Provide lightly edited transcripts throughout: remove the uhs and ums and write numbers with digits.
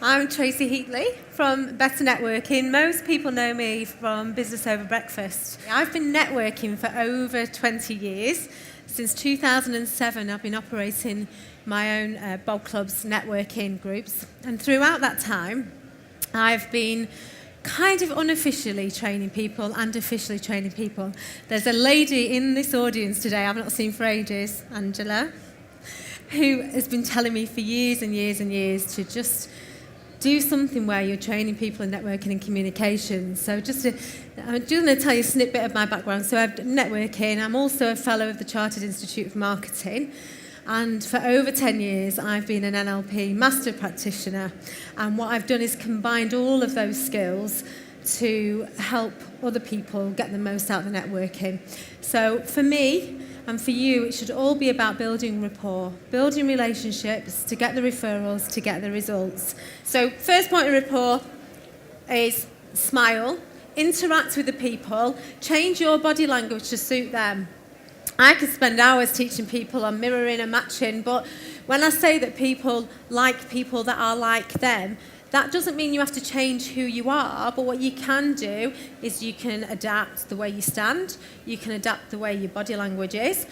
I'm Tracy Heatley from Better Networking. Most people know me from Business Over Breakfast. I've been networking for over 20 years. Since 2007, I've been operating my own Bob Clubs networking groups. And throughout that time, I've been kind of unofficially training people and officially training people. There's a lady in this audience today I've not seen for ages, Angela, who has been telling me for years and years and years to just do something where you're training people in networking and communication. So I'm just going to tell you a snippet of my background. So I've done networking. I'm also a fellow of the Chartered Institute of Marketing. And for over 10 years, I've been an NLP master practitioner. And what I've done is combined all of those skills to help other people get the most out of the networking. So for me and for you, it should all be about building rapport, building relationships to get the referrals, to get the results. So first point of rapport is smile, interact with the people, change your body language to suit them. I could spend hours teaching people on mirroring and matching, but when I say that people like people that are like them, that doesn't mean you have to change who you are, but what you can do is you can adapt the way you stand, you can adapt the way your body language is,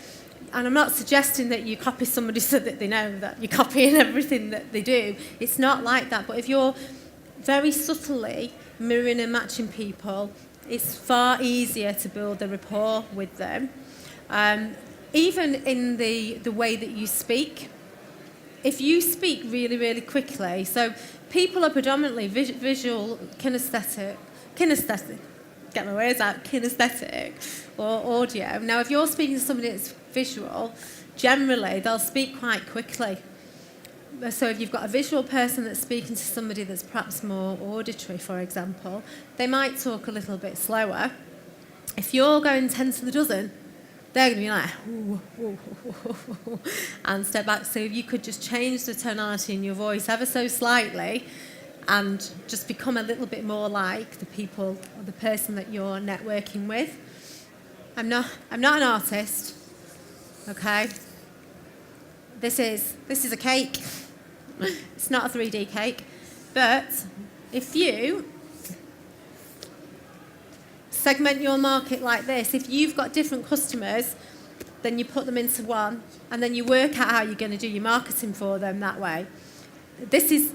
and I'm not suggesting that you copy somebody so that they know that you're copying everything that they do. It's not like that, but if you're very subtly mirroring and matching people, it's far easier to build a rapport with them. Even in the way that you speak, if you speak really, really quickly, so people are predominantly visual, kinesthetic, get my words out, kinesthetic, or audio. Now, if you're speaking to somebody that's visual, generally they'll speak quite quickly. So if you've got a visual person that's speaking to somebody that's perhaps more auditory, for example, they might talk a little bit slower. If you're going 10 to the dozen, they're going to be like, ooh, ooh, ooh, ooh, and step back. So if you could just change the tonality in your voice ever so slightly and just become a little bit more like the people or the person that you're networking with. I'm not an artist, okay? This is a cake. It's not a 3D cake. But if you segment your market like this, if you've got different customers, then you put them into one, and then you work out how you're going to do your marketing for them that way. This is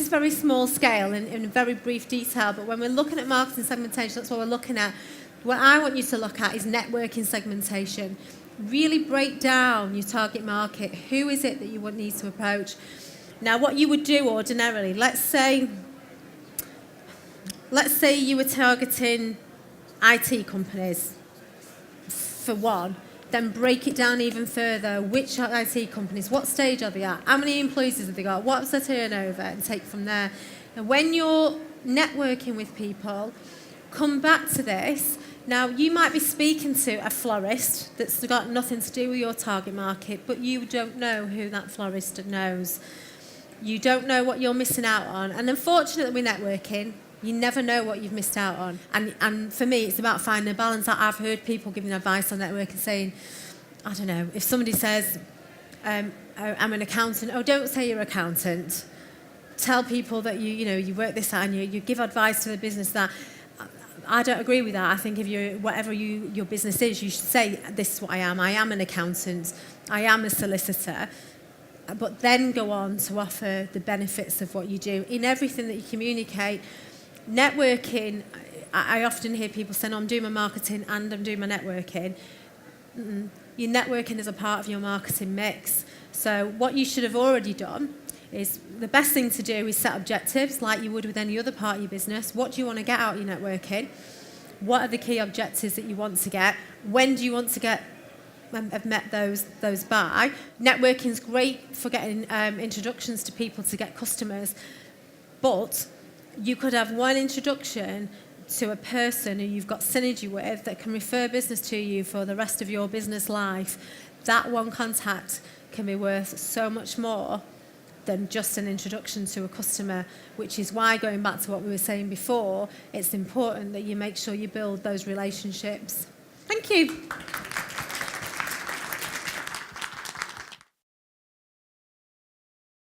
very small scale and in very brief detail, but when we're looking at marketing segmentation, that's what we're looking at. What I want you to look at is networking segmentation. Really break down your target market. Who is it that you would need to approach? Now, what you would do ordinarily, let's say you were targeting IT companies for one, then break it down even further. Which IT companies? What stage are they at? How many employees have they got? What's their turnover? And take from there. And when you're networking with people, come back to this. Now, you might be speaking to a florist that's got nothing to do with your target market, but you don't know who that florist knows. You don't know what you're missing out on. And unfortunately, with networking, you never know what you've missed out on. And for me, it's about finding a balance. I've heard people giving advice on networking saying, I don't know, if somebody says, I'm an accountant, oh, don't say you're an accountant. Tell people that you work this out and you give advice to the business that. I don't agree with that. I think if you're, whatever your business is, you should say, this is what I am. I am an accountant. I am a solicitor. But then go on to offer the benefits of what you do in everything that you communicate. Networking, I often hear people saying, I'm doing my marketing and I'm doing my networking. Your networking is a part of your marketing mix. So what you should have already done is the best thing to do is set objectives like you would with any other part of your business. What do you want to get out of your networking? What are the key objectives that you want to get? When do you want to have met those by? Networking is great for getting introductions to people to get customers, but you could have one introduction to a person who you've got synergy with that can refer business to you for the rest of your business life. That one contact can be worth so much more than just an introduction to a customer, which is why, going back to what we were saying before, it's important that you make sure you build those relationships. Thank you.